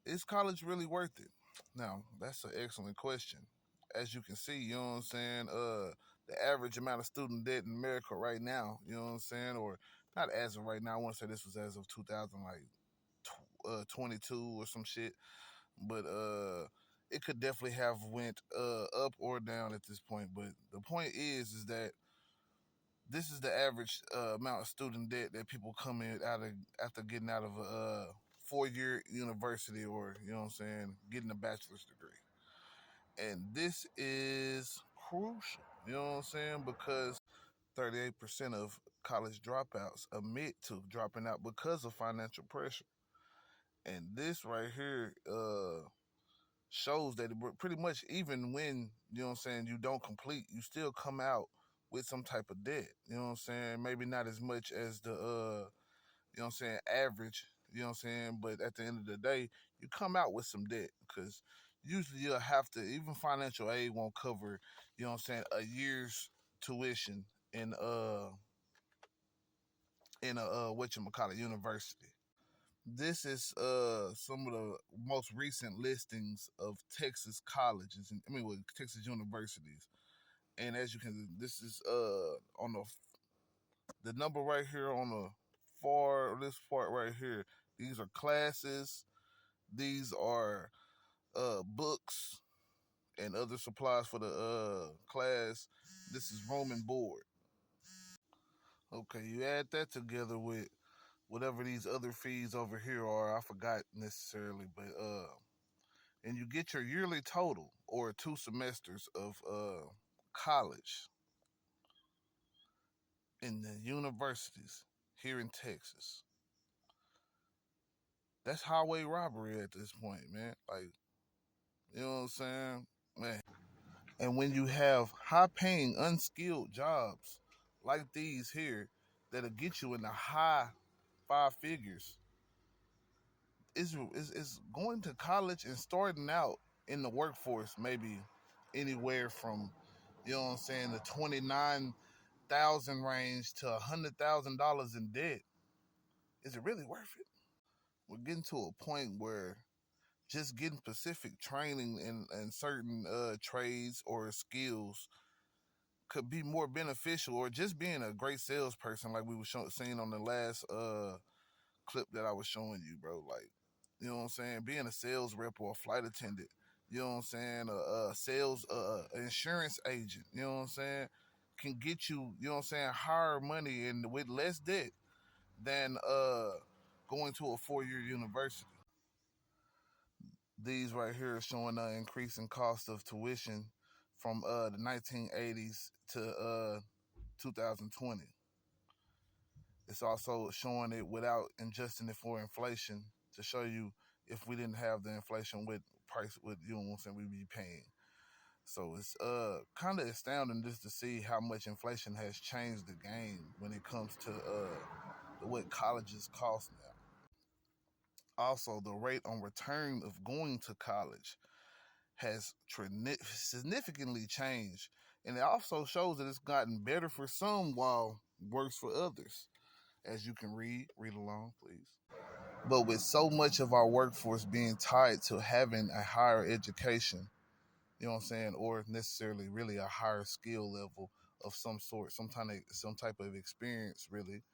Is college really worth it? Now, that's an excellent question. As you can see, you know what I'm saying? The average amount of student debt in America right now, you know what I'm saying? Or not as of right now, I want to say this was as of 2000, like 22 or some shit. But it could definitely have went up or down at this point. But the point is that this is the average amount of student debt that people come in out of after getting out of a 4-year university, or you know what I'm saying, getting a bachelor's degree. And this is crucial, you know what I'm saying, because 38% of college dropouts admit to dropping out because of financial pressure. And this right here shows that pretty much even when, you know what I'm saying, you don't complete, you still come out with some type of debt. You know what I'm saying? Maybe not as much as the you know what I'm saying, average, you know what I'm saying, but at the end of the day, you come out with some debt because usually you'll have to, even financial aid won't cover, you know what I'm saying, a year's tuition in a whatchamacallit university. This is some of the most recent listings of Texas colleges and Texas universities. And as you can, this is on the number right here on the far this part right here. These are classes. These are books and other supplies for the class. This is room and board. Okay, you add that together with whatever these other fees over here are. I forgot necessarily, but and you get your yearly total or 2 semesters of college in the universities here in Texas. That's highway robbery at this point, man. Like, you know what I'm saying? Man. And when you have high paying, unskilled jobs like these here that'll get you in the high 5 figures, is going to college and starting out in the workforce maybe anywhere from, you know what I'm saying, the 29,000 range to $100,000 in debt. Is it really worth it? We're getting to a point where just getting specific training in certain trades or skills could be more beneficial, or just being a great salesperson like we were seeing on the last clip that I was showing you, bro. Like, you know what I'm saying, being a sales rep or a flight attendant, you know what I'm saying, a sales insurance agent, you know what I'm saying, can get you, you know what I'm saying, higher money and with less debt than going to a 4-year university. These right here are showing the increasing cost of tuition from the 1980s to 2020. It's also showing it without adjusting it for inflation to show you if we didn't have the inflation with price, with, you know what I'm saying, we'd be paying. So it's kind of astounding just to see how much inflation has changed the game when it comes to what colleges cost now. Also, the rate on return of going to college has significantly changed, and it also shows that it's gotten better for some while worse for others. As you can read along, please. But with so much of our workforce being tied to having a higher education, you know what I'm saying, or necessarily really a higher skill level of some sort, some type of experience, really,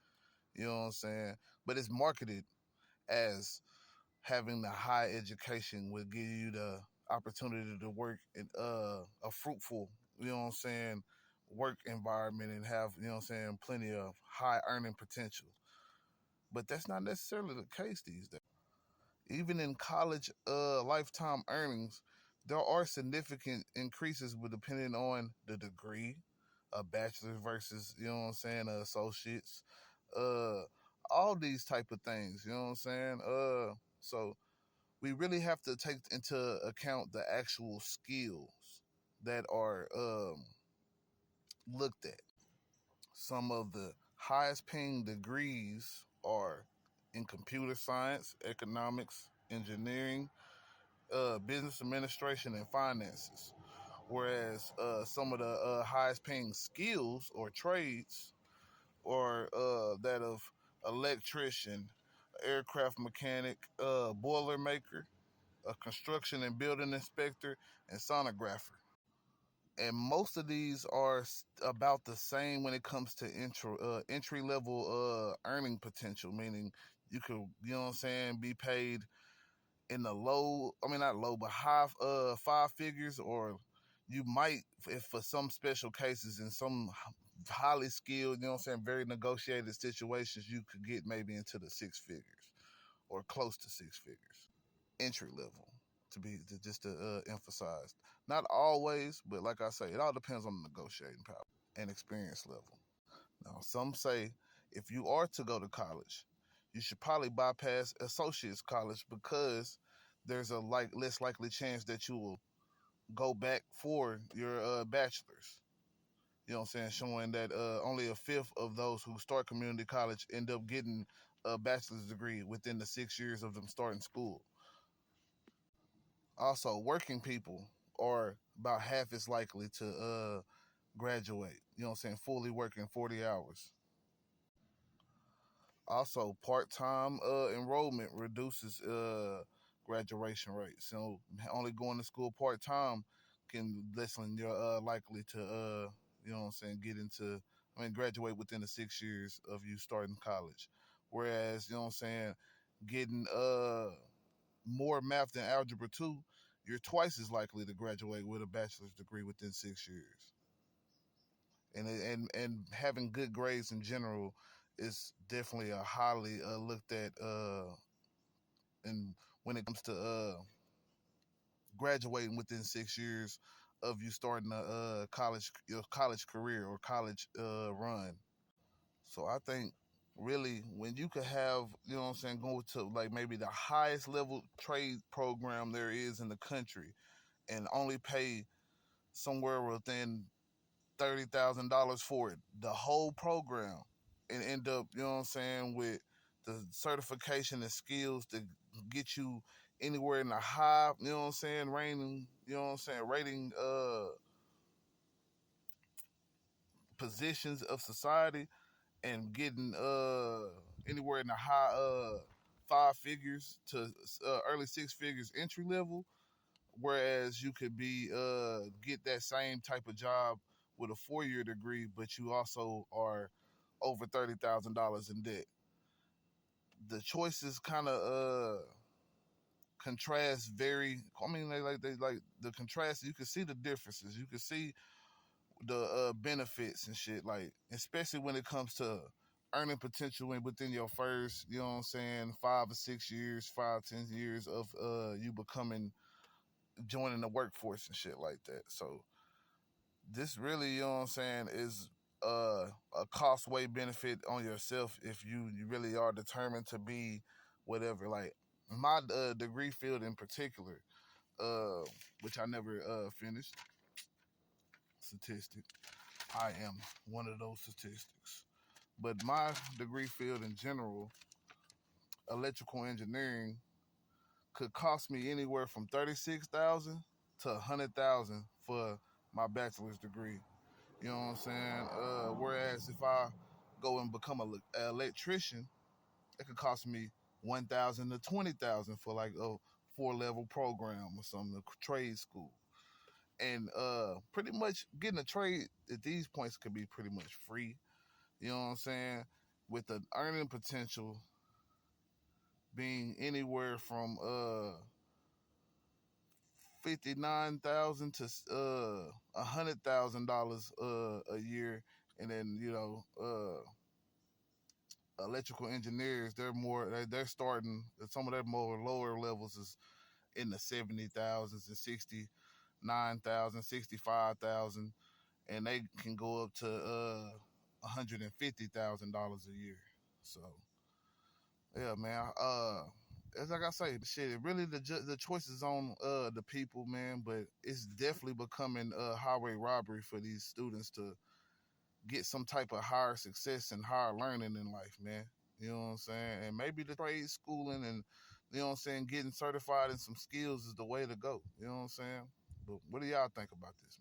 you know what I'm saying. But it's marketed as having the high education will give you the opportunity to work in a fruitful, you know what I'm saying, work environment and have, you know what I'm saying, plenty of high earning potential. But that's not necessarily the case these days. Even in college lifetime earnings, there are significant increases, but depending on the degree, a bachelor's versus, you know what I'm saying, associates, uh, all these type of things, you know what I'm saying. So we really have to take into account the actual skills that are looked at. Some of the highest paying degrees are in computer science, economics, engineering, business administration, and finances. Whereas some of the highest paying skills or trades are that of electrician, aircraft mechanic, boiler maker. a construction and building inspector, and sonographer. And most of these are about the same when it comes to entry level earning potential, meaning you could, you know what I'm saying, be paid in the low, I mean not low, but high five figures, or you might, if for some special cases in some highly skilled, you know what I'm saying, very negotiated situations, you could get maybe into the six figures or close to six figures. Entry level, just to emphasize. Not always, but like I say, it all depends on the negotiating power and experience level. Now, some say if you are to go to college, you should probably bypass associate's college because there's a less likely chance that you will go back for your bachelor's. You know what I'm saying? Showing that only a fifth of those who start community college end up getting a bachelor's degree within the 6 years of them starting school. Also, working people are about half as likely to graduate. You know what I'm saying? Fully working 40 hours. Also, part-time enrollment reduces graduation rates. So only going to school part-time can lessen your likely to you know what I'm saying, get into, I mean, graduate within the 6 years of you starting college. Whereas, you know what I'm saying, getting more math than algebra 2, you're twice as likely to graduate with a bachelor's degree within 6 years. And having good grades in general is definitely a highly looked at and when it comes to graduating within 6 years of you starting a college, your college career or college run. So I think really when you could have, you know what I'm saying, go to like maybe the highest level trade program there is in the country and only pay somewhere within $30,000 for it, the whole program, and end up, you know what I'm saying, with the certification and skills to get you anywhere in the high, you know what I'm saying, rating, you know what I'm saying, rating positions of society, and getting anywhere in the high five figures to early six figures entry level. Whereas you could be get that same type of job with a 4 year degree, but you also are over $30,000 in debt. The choices kind of contrast very. I mean, they like the contrast. You can see the differences. You can see the benefits and shit. Like especially when it comes to earning potential within your first, you know what I'm saying, 5 or 6 years, 5, 10 years of you becoming, joining the workforce and shit like that. So this really, you know what I'm saying, is a cost way benefit on yourself if you really are determined to be whatever. Like my degree field in particular, uh, which I never finished, statistic. I am one of those statistics. But my degree field in general, electrical engineering, could cost me anywhere from 36,000 to 100,000 for my bachelor's degree. You know what I'm saying? Whereas if I go and become an electrician, it could cost me 1,000 to 20,000 for like a 4 level program or something, a trade school. And pretty much getting a trade at these points could be pretty much free. You know what I'm saying? With the earning potential being anywhere from 59,000 to $100,000 a year, and then electrical engineers, they're starting, some of their more lower levels is in the 70,000s and 69,000, 65,000, and they can go up to $150,000 a year. So yeah, man. As like I say, shit, really the choice is on the people, man. But it's definitely becoming highway robbery for these students to get some type of higher success and higher learning in life, man. You know what I'm saying? And maybe the trade schooling and, you know what I'm saying, getting certified in some skills is the way to go. You know what I'm saying? But what do y'all think about this,